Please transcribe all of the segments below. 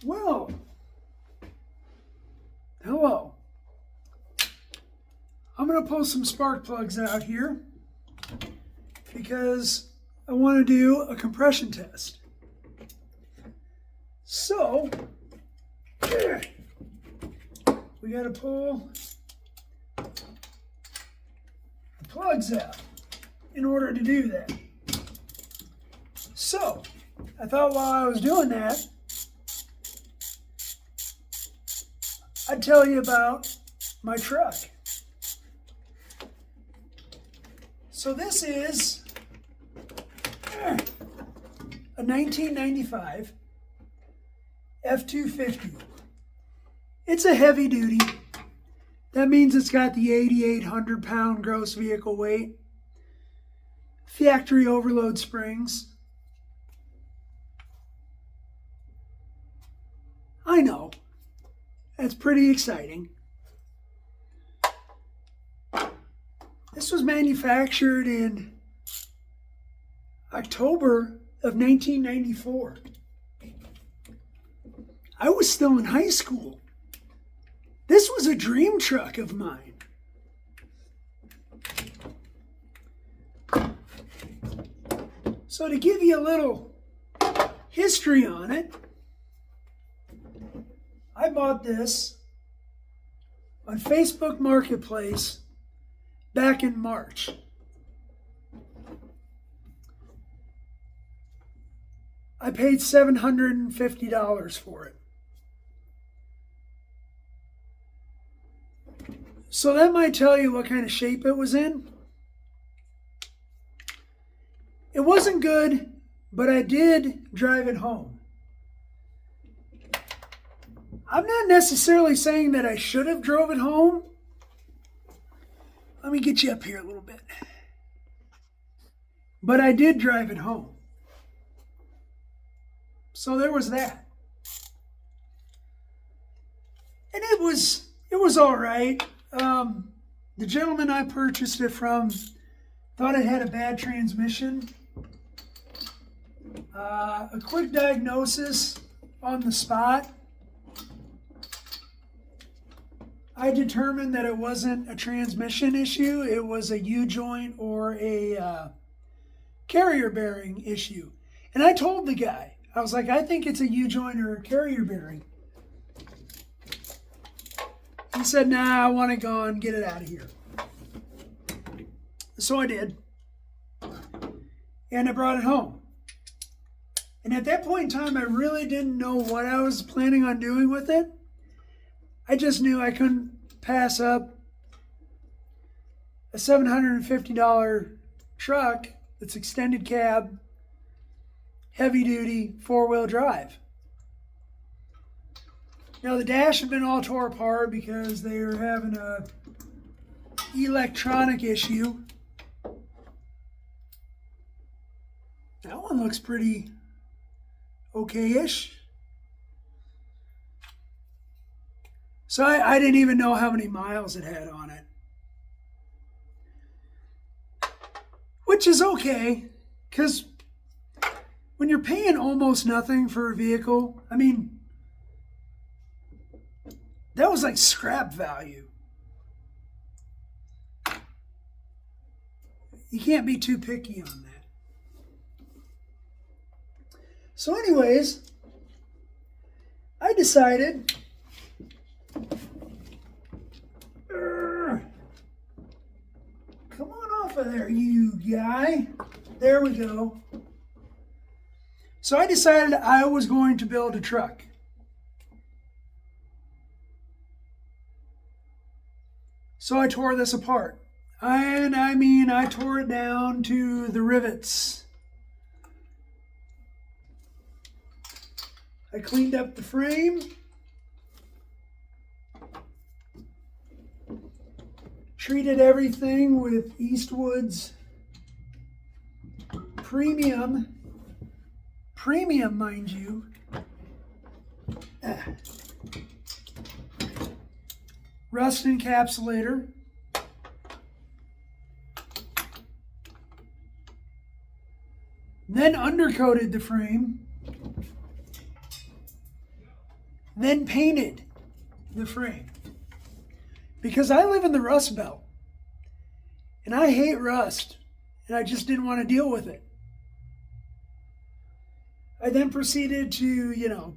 Well, hello. I'm going to pull some spark plugs out here because I want to do a compression test. So, we got to pull the plugs out in order to do that. So, I thought while I was doing that, I'd tell you about my truck. So this is a 1995 F-250. It's a heavy duty. That means it's got the 8,800 pound gross vehicle weight, factory overload springs. I know, that's pretty exciting. This was manufactured in October of 1994. I was still in high school. This was a dream truck of mine. So to give you a little history on it, I bought this on Facebook Marketplace back in March. I paid $750 for it. So that might tell you what kind of shape it was in. It wasn't good, but I did drive it home. I'm not necessarily saying that I should have drove it home. Let me get you up here a little bit. But I did drive it home. So there was that. And it was all right. The gentleman I purchased it from thought it had a bad transmission. A quick diagnosis on the spot. I determined that it wasn't a transmission issue. It was a U-joint or a carrier bearing issue. And I told the guy, I was like, I think it's a U-joint or a carrier bearing. He said, nah, I want it gone. Get it out of here. So I did. And I brought it home. And at that point in time, I really didn't know what I was planning on doing with it. I just knew I couldn't pass up a $750 truck that's extended cab, heavy duty, 4-wheel drive. Now the dash had been all tore apart because they were having a electronic issue. That one looks pretty okay-ish. So I didn't even know how many miles it had on it. Which is okay, because when you're paying almost nothing for a vehicle, I mean, that was like scrap value. You can't be too picky on that. So anyways, I decided, come on off of there, you guy. There we go. So I decided I was going to build a truck. So I tore this apart. And I mean, I tore it down to the rivets. I cleaned up the frame. Treated everything with Eastwood's premium, mind you, rust encapsulator. Then undercoated the frame then painted the frame. Because I live in the Rust Belt. And I hate rust. And I just didn't want to deal with it. I then proceeded to,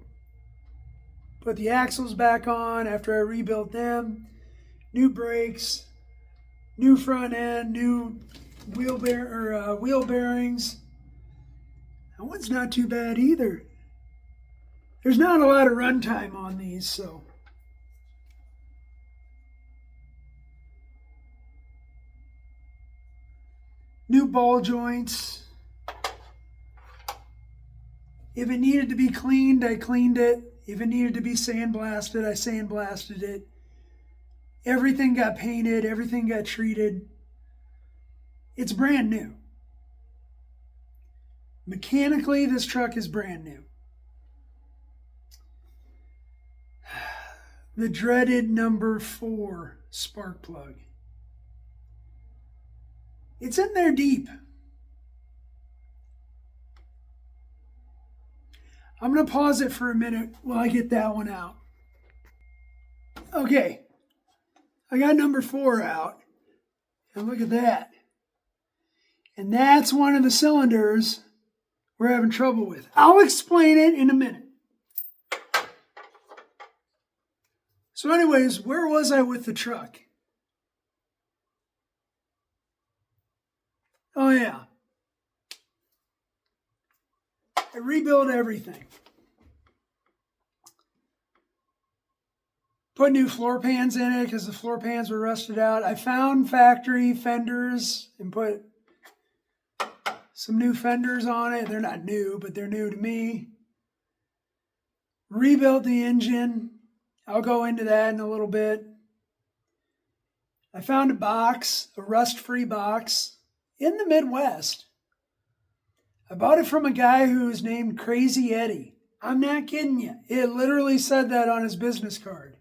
put the axles back on after I rebuilt them. New brakes, new front end, new wheel bearings. That one's not too bad either. There's not a lot of runtime on these, so. New ball joints. If it needed to be cleaned, I cleaned it. If it needed to be sandblasted, I sandblasted it. Everything got painted, everything got treated. It's brand new. Mechanically, this truck is brand new. The dreaded number 4 spark plug. It's in there deep. I'm going to pause it for a minute while I get that one out. Okay, I got number 4 out. And look at that. And that's one of the cylinders we're having trouble with. I'll explain it in a minute. So anyways, where was I with the truck? Oh yeah. I rebuilt everything. Put new floor pans in it because the floor pans were rusted out. I found factory fenders and put some new fenders on it. They're not new, but they're new to me. Rebuilt the engine. I'll go into that in a little bit. I found a box, a rust-free box in the Midwest. I bought it from a guy who's named Crazy Eddie. I'm not kidding you. It literally said that on his business card.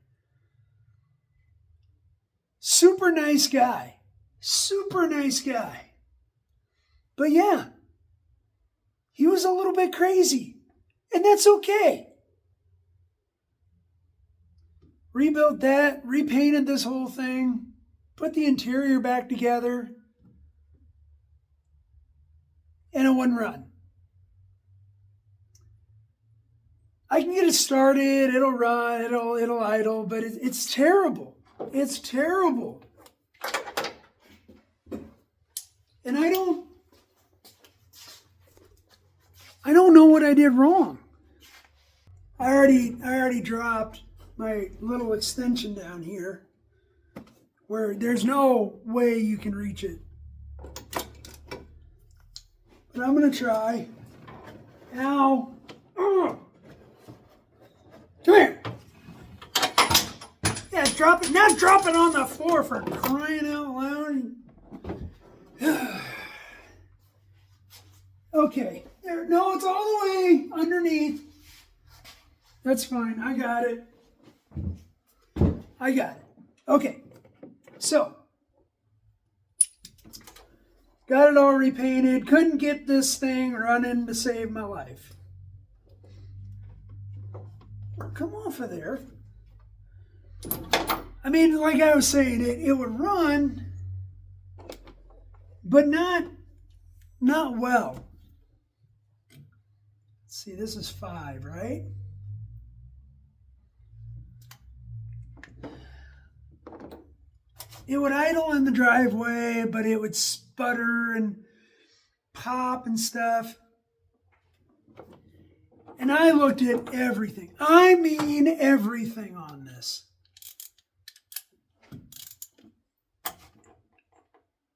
Super nice guy. Super nice guy. But yeah, he was a little bit crazy. And that's okay. Rebuilt that, repainted this whole thing, put the interior back together, and it wouldn't run. I can get it started, it'll run, it'll idle, but it's terrible. It's terrible. And I don't know what I did wrong. I already dropped my little extension down here where there's no way you can reach it. But I'm going to try. Ow. Ugh. Come here. Yeah, drop it. Not drop it on the floor for crying out loud. Okay. There. No, it's all the way underneath. That's fine. I got it. Okay. So, got it all repainted. Couldn't get this thing running to save my life. Come off of there. I mean, like I was saying, it would run, but not well. Let's see, this is 5, right? It would idle in the driveway, but it would sputter and pop and stuff. And I looked at everything. I mean everything on this.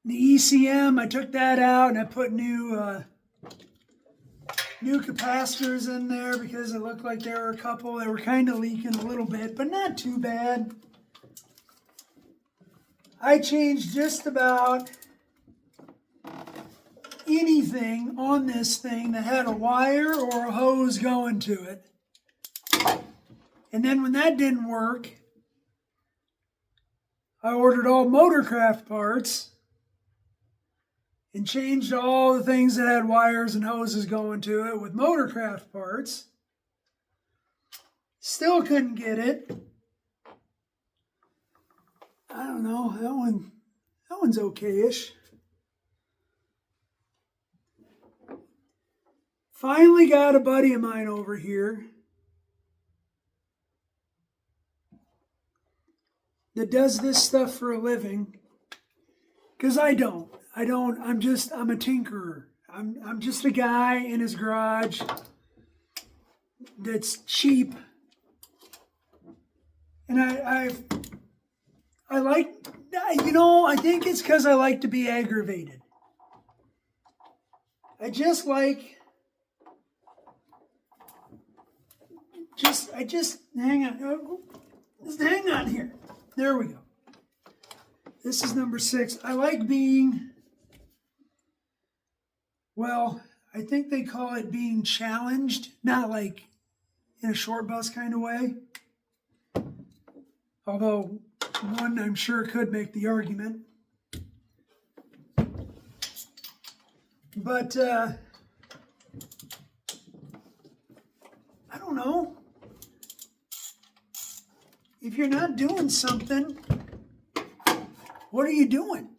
The ECM, I took that out and I put new capacitors in there because it looked like there were a couple that were kind of leaking a little bit, but not too bad. I changed just about anything on this thing that had a wire or a hose going to it. And then when that didn't work, I ordered all Motorcraft parts and changed all the things that had wires and hoses going to it with Motorcraft parts. Still couldn't get it. I don't know. That one's okay-ish. Finally got a buddy of mine over here that does this stuff for a living. Because I don't. I'm a tinkerer. I'm just a guy in his garage that's cheap. And I like, I think it's because I like to be aggravated. I just like, hang on. Just hang on here. There we go. This is number 6. I like being, well, I think they call it being challenged, not like in a short bus kind of way. Although one I'm sure could make the argument. But I don't know. If you're not doing something, what are you doing?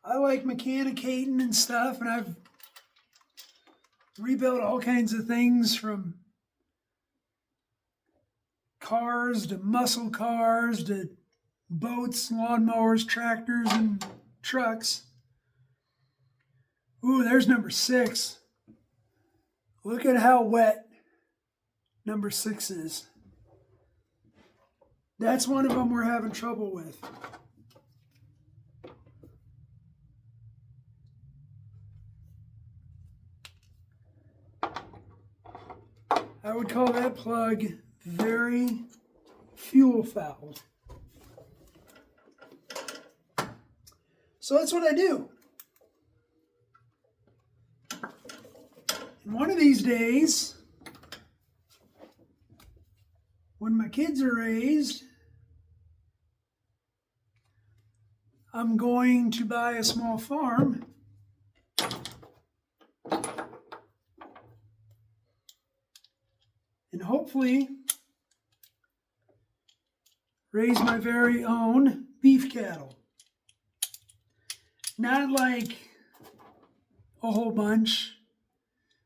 I like mechanicating and stuff, and I've rebuilt all kinds of things from cars to muscle cars to boats, lawnmowers, tractors, and trucks. Ooh, there's number 6. Look at how wet number 6 is. That's one of them we're having trouble with. I would call that plug very fuel fouled. So that's what I do. And one of these days, when my kids are raised, I'm going to buy a small farm and hopefully raise my very own beef cattle. Not like a whole bunch,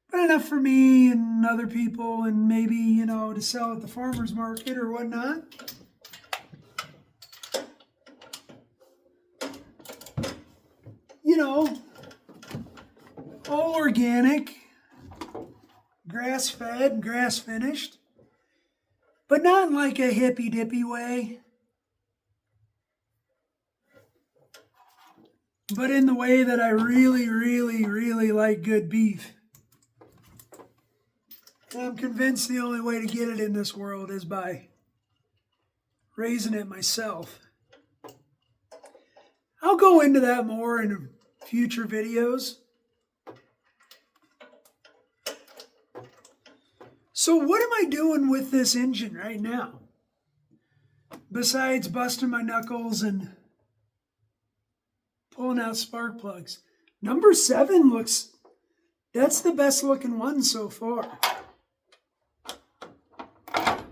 but enough for me and other people, and maybe, to sell at the farmer's market or whatnot. All organic, grass-fed, grass-finished, but not in like a hippy-dippy way, but in the way that I really, really, really like good beef. And I'm convinced the only way to get it in this world is by raising it myself. I'll go into that more in future videos. So what am I doing with this engine right now? Besides busting my knuckles and pulling out spark plugs. Number 7 that's the best looking one so far.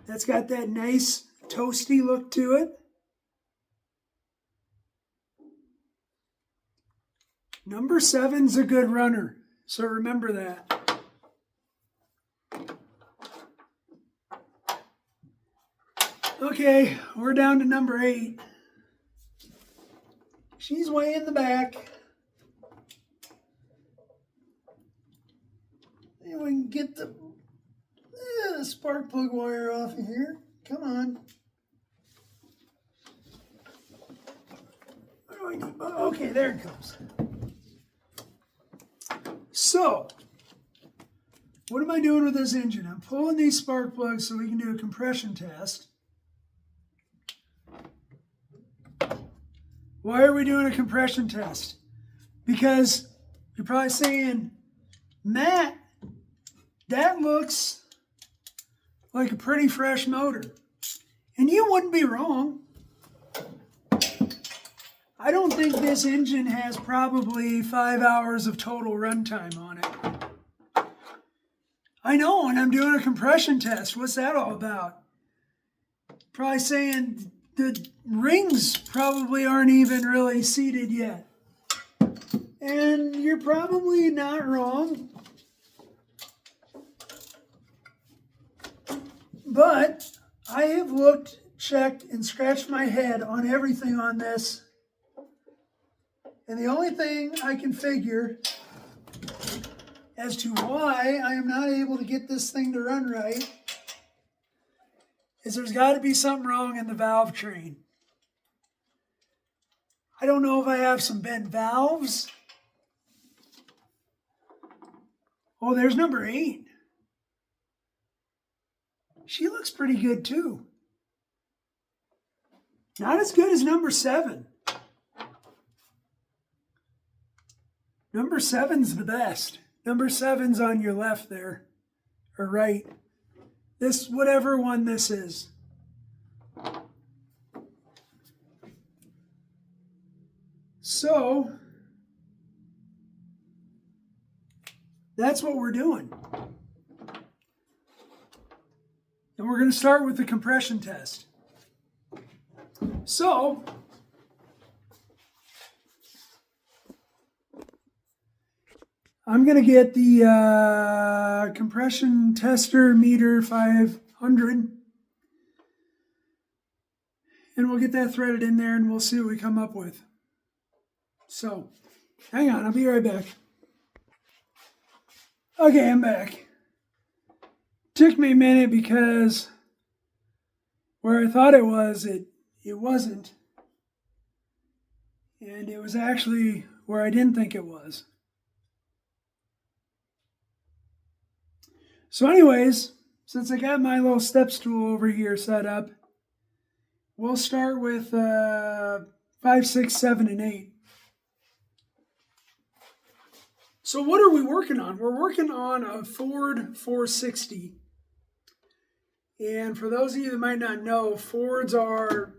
That's got that nice toasty look to it. Number 7's a good runner, so remember that. Okay, we're down to number 8. She's way in the back. And we can get the spark plug wire off of here. Come on. What do I need? Okay, there it comes. So, what am I doing with this engine? I'm pulling these spark plugs so we can do a compression test. Why are we doing a compression test? Because you're probably saying, Matt, that looks like a pretty fresh motor. And you wouldn't be wrong. I don't think this engine has probably 5 hours of total runtime on it. I know, and I'm doing a compression test. What's that all about? Probably saying the rings probably aren't even really seated yet. And you're probably not wrong. But I have looked, checked, and scratched my head on everything on this. And the only thing I can figure as to why I am not able to get this thing to run right is there's got to be something wrong in the valve train. I don't know if I have some bent valves. Oh, there's number 8. She looks pretty good too. Not as good as number 7. Number 7's the best. Number 7's on your left there, or right. This, whatever one this is. So, that's what we're doing. And we're going to start with the compression test. So, I'm going to get the compression tester meter 500. And we'll get that threaded in there and we'll see what we come up with. So, hang on, I'll be right back. Okay, I'm back. Took me a minute because where I thought it was, it wasn't. And it was actually where I didn't think it was. So anyways, since I got my little step stool over here set up, we'll start with 5, 6, 7, and 8. So what are we working on? We're working on a Ford 460. And for those of you that might not know, Fords are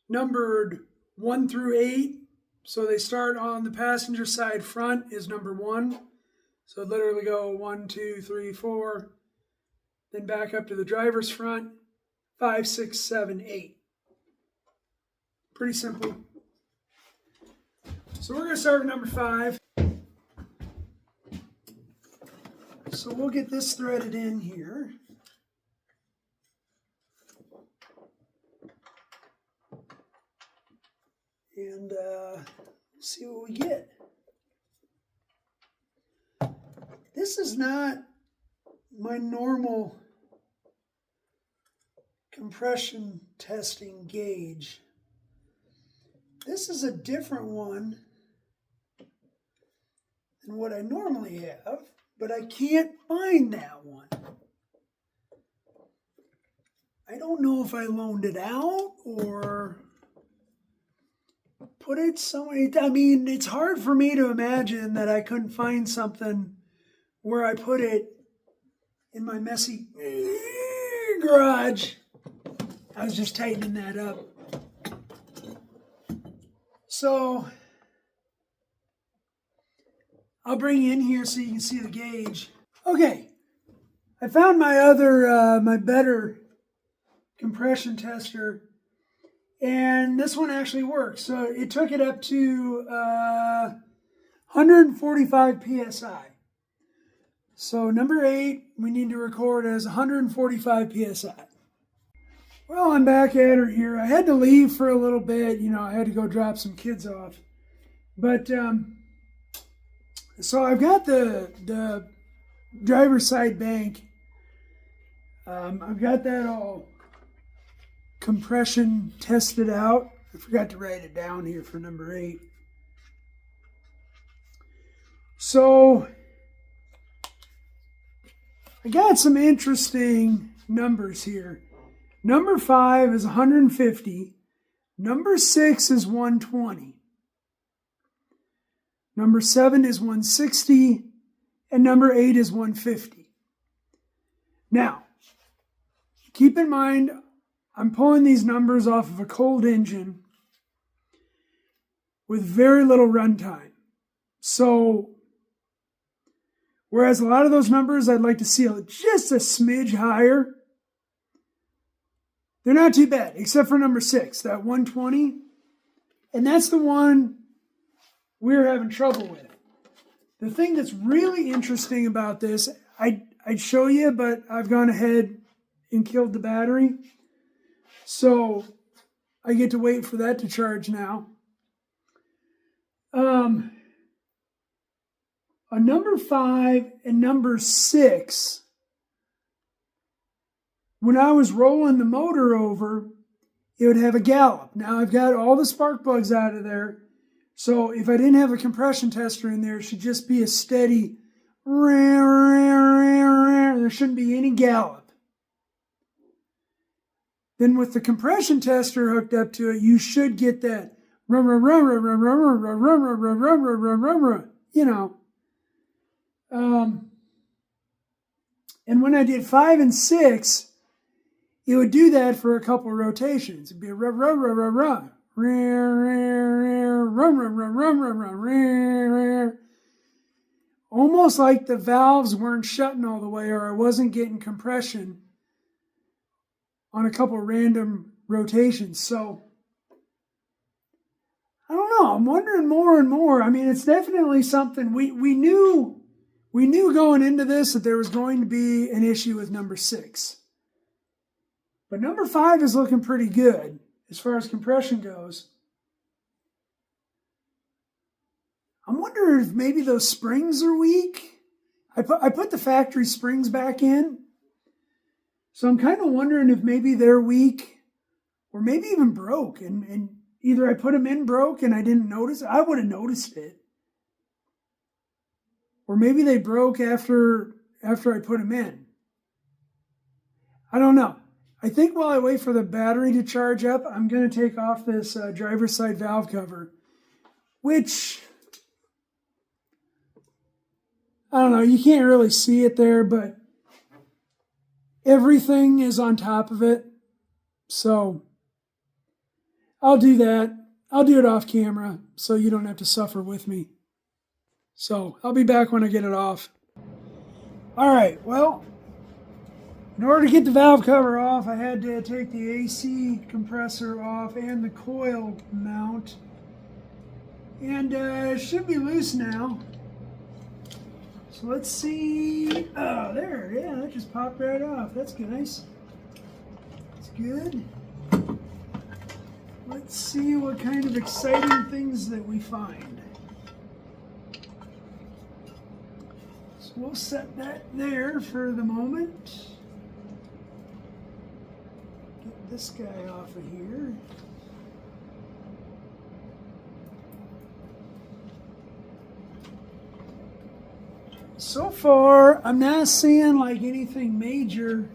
numbered 1 through 8. So they start on the passenger side front is number 1. So literally go 1, 2, 3, 4. Then back up to the driver's front. 5, 6, 7, 8. Pretty simple. So we're going to start with number 5. So we'll get this threaded in here. And see what we get. This is not my normal compression testing gauge. This is a different one than what I normally have, but I can't find that one. I don't know if I loaned it out or put it somewhere. I mean, it's hard for me to imagine that I couldn't find something where I put it in my messy garage. I was just tightening that up. So I'll bring you in here so you can see the gauge. Okay, I found my other, my better compression tester, and this one actually works. So it took it up to 145 psi. So number 8, we need to record as 145 psi. Well, I'm back at her here. I had to leave for a little bit. You know, I had to go drop some kids off. But, so I've got the driver's side bank. I've got that all compression tested out. I forgot to write it down here for number 8. So I got some interesting numbers here. Number 5 is 150. Number 6 is 120. Number 7 is 160. And number 8 is 150. Now, keep in mind, I'm pulling these numbers off of a cold engine with very little runtime. So Whereas a lot of those numbers I'd like to see just a smidge higher. They're not too bad, except for number 6, that 120. And that's the one we're having trouble with. The thing that's really interesting about this, I'd show you, but I've gone ahead and killed the battery. So I get to wait for that to charge now. A number 5 and number 6, when I was rolling the motor over, it would have a gallop. Now I've got all the spark plugs out of there. So if I didn't have a compression tester in there, it should just be a steady, there shouldn't be any gallop. Then with the compression tester hooked up to it, you should get that, you know. And when I did 5 and 6, it would do that for a couple of rotations. It'd be a almost like the valves weren't shutting all the way, or I wasn't getting compression on a couple of random rotations. So I don't know. I'm wondering more and more. I mean, it's definitely something we knew going into this that there was going to be an issue with number 6. But number 5 is looking pretty good as far as compression goes. I'm wondering if maybe those springs are weak. I put the factory springs back in. So I'm kind of wondering if maybe they're weak or maybe even broke. And either I put them in broke and I didn't notice it. I would have noticed it. Or maybe they broke after I put them in. I don't know. I think while I wait for the battery to charge up, I'm going to take off this driver's side valve cover, which, I don't know, you can't really see it there, but everything is on top of it. So I'll do that. I'll do it off camera so you don't have to suffer with me. So I'll be back when I get it off. All right, well, in order to get the valve cover off, I had to take the AC compressor off and the coil mount. And it should be loose now. So let's see. Oh, there. Yeah, that just popped right off. That's nice. That's good. Let's see what kind of exciting things that we find. So we'll set that there for the moment. Get this guy off of here. So far, I'm not seeing like anything major.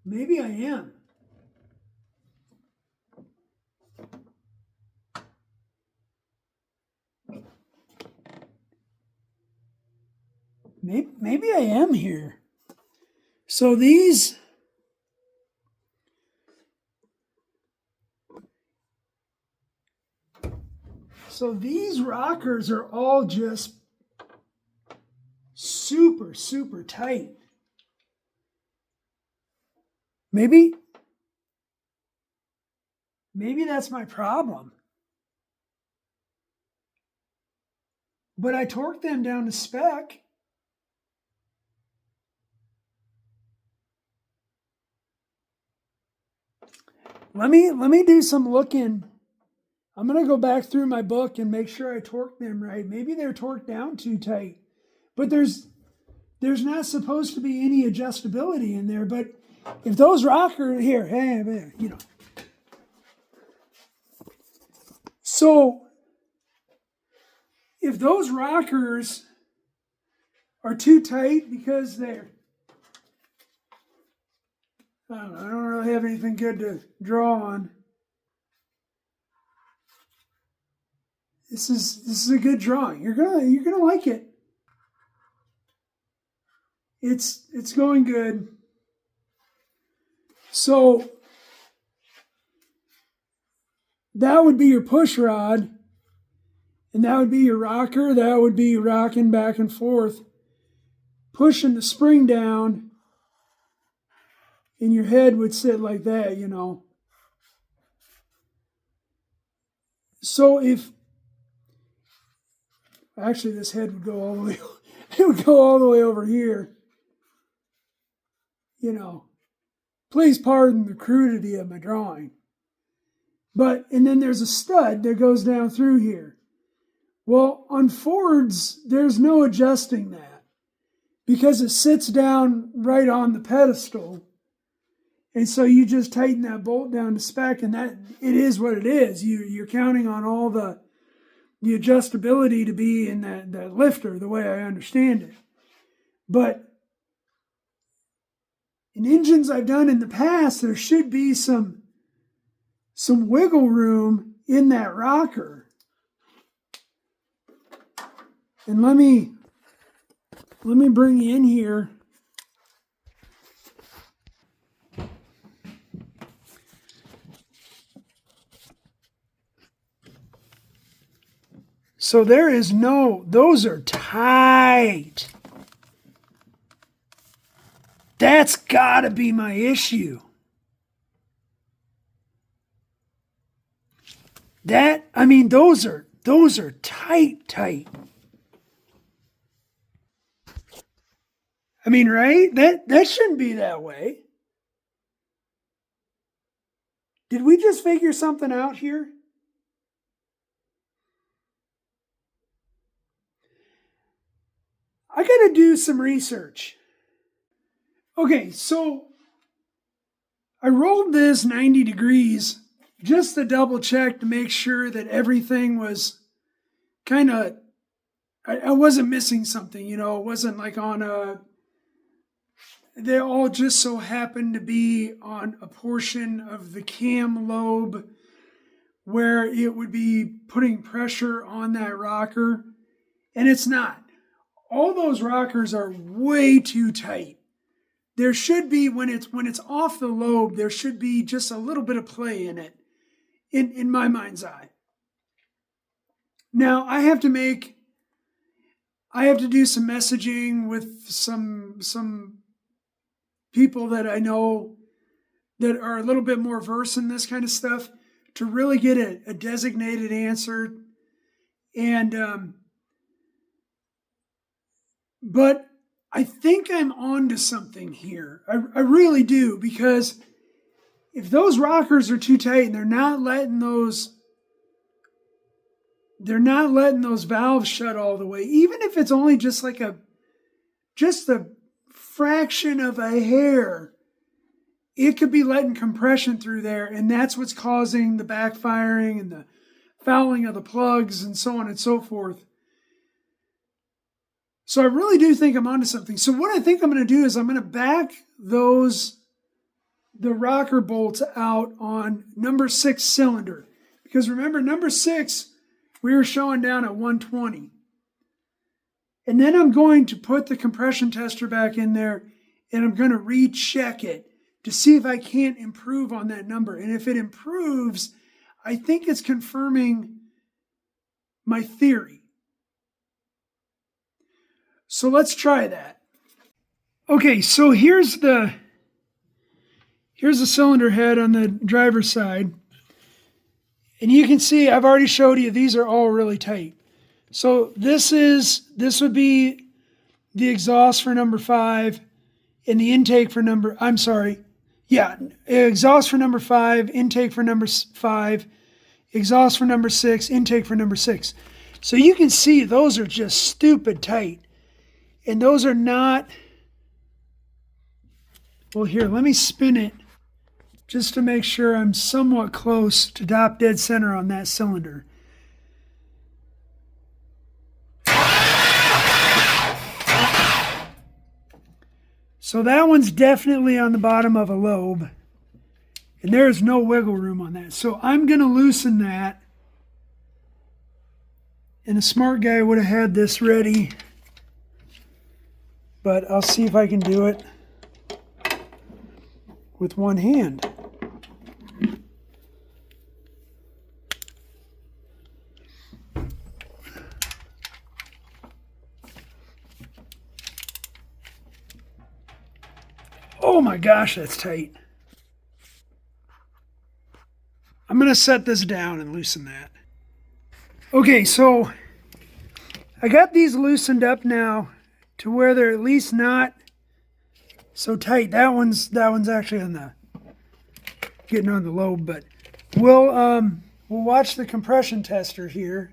Maybe I am. Maybe I am here. So these rockers are all just super, super tight. Maybe that's my problem. But I torqued them down to spec. Let me do some looking. I'm going to go back through my book and make sure I torque them right. Maybe they're torqued down too tight. But there's not supposed to be any adjustability in there. But if those rockers here, you know. So if those rockers are too tight because they're, I don't really have anything good to draw on. This is a good drawing. You're gonna like it. It's going good. So that would be your push rod. And that would be your rocker. That would be rocking back and forth, pushing the spring down, and your head would sit like that, you know. So if, actually this head would go all the way, it would go all the way over here, you know. Please pardon the crudity of my drawing. But, and then there's a stud that goes down through here. Well, on Fords, there's no adjusting that because it sits down right on the pedestal. And so you just tighten that bolt down to spec, and that it is what it is. You're counting on all the adjustability to be in that lifter, the way I understand it. But in engines I've done in the past, there should be some wiggle room in that rocker. And let me bring you in here. So there is no, those are tight. That's gotta be my issue. I mean, those are tight. I mean, right? That shouldn't be that way. Did we just figure something out here? I gotta do some research. Okay, so I rolled this 90 degrees just to double check to make sure that everything was kind of, I wasn't missing something, you know, it wasn't like on they all just so happened to be on a portion of the cam lobe where it would be putting pressure on that rocker, and it's not. All those rockers are way too tight. There should be, when it's off the lobe, there should be just a little bit of play in it, in my mind's eye. Now, I have to do some messaging with some people that I know that are a little bit more versed in this kind of stuff to really get a designated answer. And, but I think I'm onto something here. I really do, because if those rockers are too tight and they're not letting those valves shut all the way, even if it's only just like a fraction of a hair, it could be letting compression through there, and that's what's causing the backfiring and the fouling of the plugs and so on and so forth. So I really do think I'm onto something. So what I think I'm going to do is I'm going to back the rocker bolts out on number 6 cylinder. Because remember, number 6, we were showing down at 120. And then I'm going to put the compression tester back in there, and I'm going to recheck it to see if I can't improve on that number. And if it improves, I think it's confirming my theory. So let's try that. Okay, so here's the cylinder head on the driver's side. And you can see I've already showed you these are all really tight. So this would be the exhaust for number 5 and the intake for exhaust for number 5, intake for number 5, exhaust for number 6, intake for number 6. So you can see those are just stupid tight. And those are not, well, here, let me spin it just to make sure I'm somewhat close to top dead center on that cylinder. So that one's definitely on the bottom of a lobe, and there is no wiggle room on that. So I'm going to loosen that, and a smart guy would have had this ready, but I'll see if I can do it with one hand. Oh my gosh, that's tight. I'm going to set this down and loosen that. Okay, so I got these loosened up now to where they're at least not so tight. That one's actually on the getting on the lobe, but we'll watch the compression tester here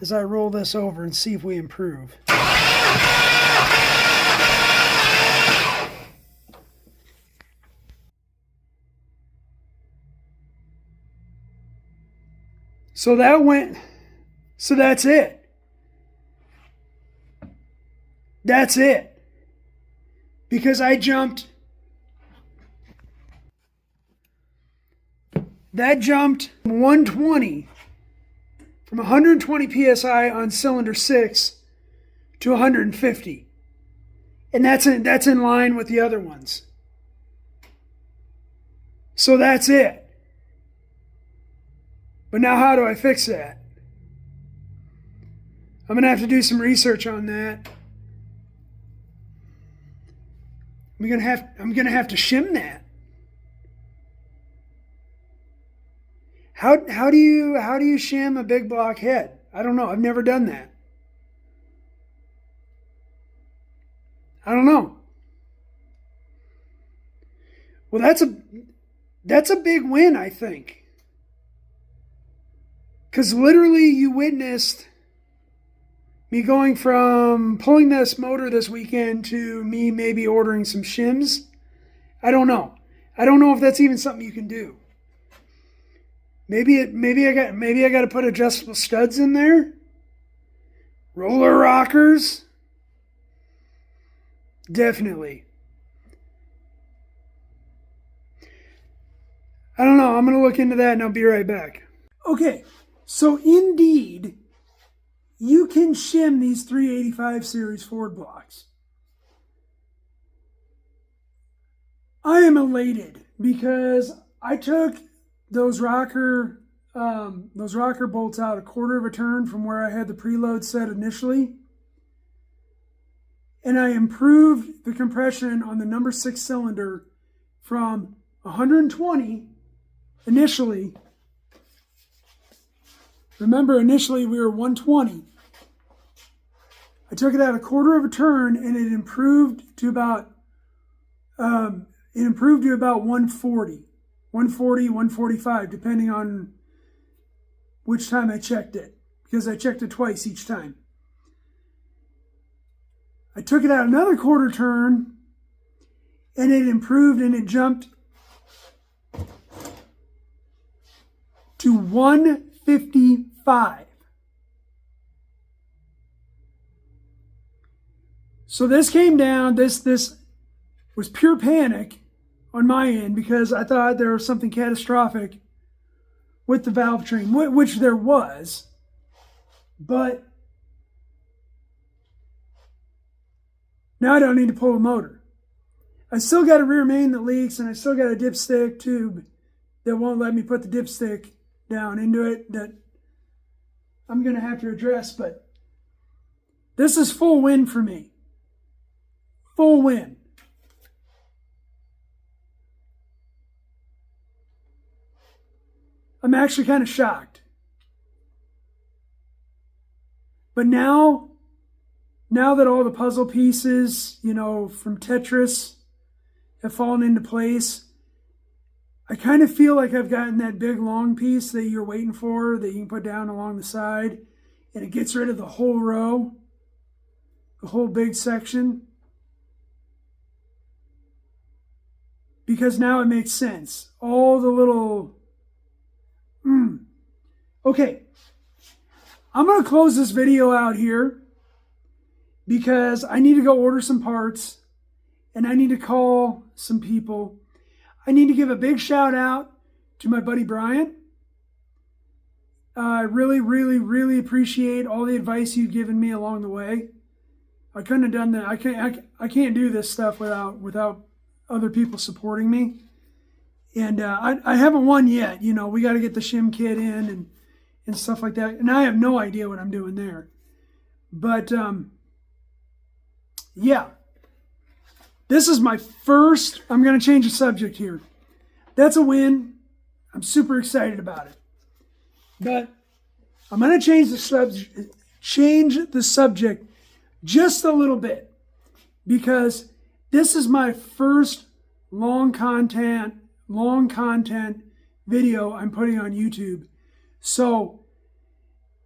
as I roll this over and see if we improve. So that's it. That's it. Because that jumped 120 from 120 psi on cylinder 6 to 150. And that's in line with the other ones. So that's it. But now how do I fix that? I'm going to have to do some research on that. I'm going to have to shim that. How do you shim a big block head? I don't know. I've never done that. I don't know. Well, that's a big win, I think. Because literally you witnessed me going from pulling this motor this weekend to me maybe ordering some shims. I don't know. I don't know if that's even something you can do. Maybe I got to put adjustable studs in there. Roller rockers. Definitely. I don't know. I'm going to look into that and I'll be right back. Okay. So indeed, you can shim these 385 series Ford blocks. I am elated because I took those rocker bolts out a quarter of a turn from where I had the preload set initially. And I improved the compression on the number 6 cylinder from 120 initially. Remember, initially we were 120. I took it out a quarter of a turn and it improved to about 140, 145, depending on which time I checked it, because I checked it twice each time. I took it out another quarter turn and it improved and it jumped to 155. So this came down, this was pure panic on my end because I thought there was something catastrophic with the valve train, which there was, but now I don't need to pull a motor. I still got a rear main that leaks and I still got a dipstick tube that won't let me put the dipstick down into it that I'm going to have to address, but this is full win for me. Full win. I'm actually kind of shocked. But now that all the puzzle pieces, from Tetris have fallen into place, I kind of feel like I've gotten that big long piece that you're waiting for that you can put down along the side, and it gets rid of the whole row, the whole big section. Because now it makes sense. All the little... Okay. I'm going to close this video out here because I need to go order some parts and I need to call some people. I need to give a big shout out to my buddy Brian. I really, really, really appreciate all the advice you've given me along the way. I couldn't have done that. I can't do this stuff without other people supporting me. And I haven't won yet. We got to get the shim kit in and stuff like that. And I have no idea what I'm doing there. But, yeah. This is my first, I'm going to change the subject here. That's a win. I'm super excited about it. But I'm going to change the subject just a little bit, because this is my first long content video I'm putting on YouTube. So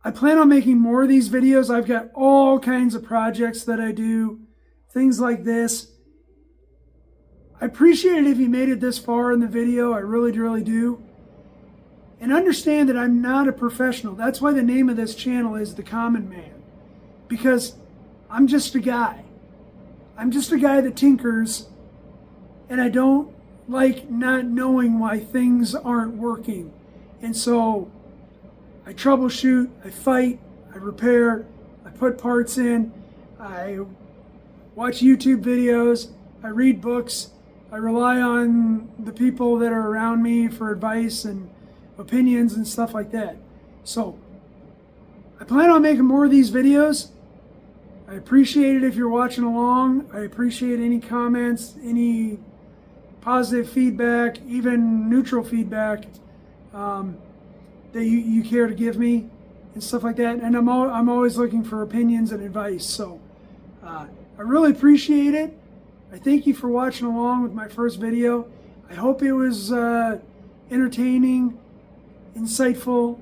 I plan on making more of these videos. I've got all kinds of projects that I do, things like this. I appreciate it if you made it this far in the video. I really, really do. And understand that I'm not a professional. That's why the name of this channel is The Common Man. Because I'm just a guy. I'm just a guy that tinkers, and I don't like not knowing why things aren't working. And so I troubleshoot, I fight, I repair, I put parts in, I watch YouTube videos, I read books, I rely on the people that are around me for advice and opinions and stuff like that. So I plan on making more of these videos. I appreciate it if you're watching along. I appreciate any comments, any positive feedback, even neutral feedback that you care to give me and stuff like that. And I'm always looking for opinions and advice. So I really appreciate it. I thank you for watching along with my first video. I hope it was entertaining, insightful,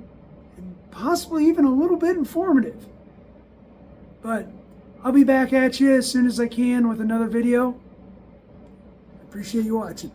and possibly even a little bit informative. But I'll be back at you as soon as I can with another video. I appreciate you watching.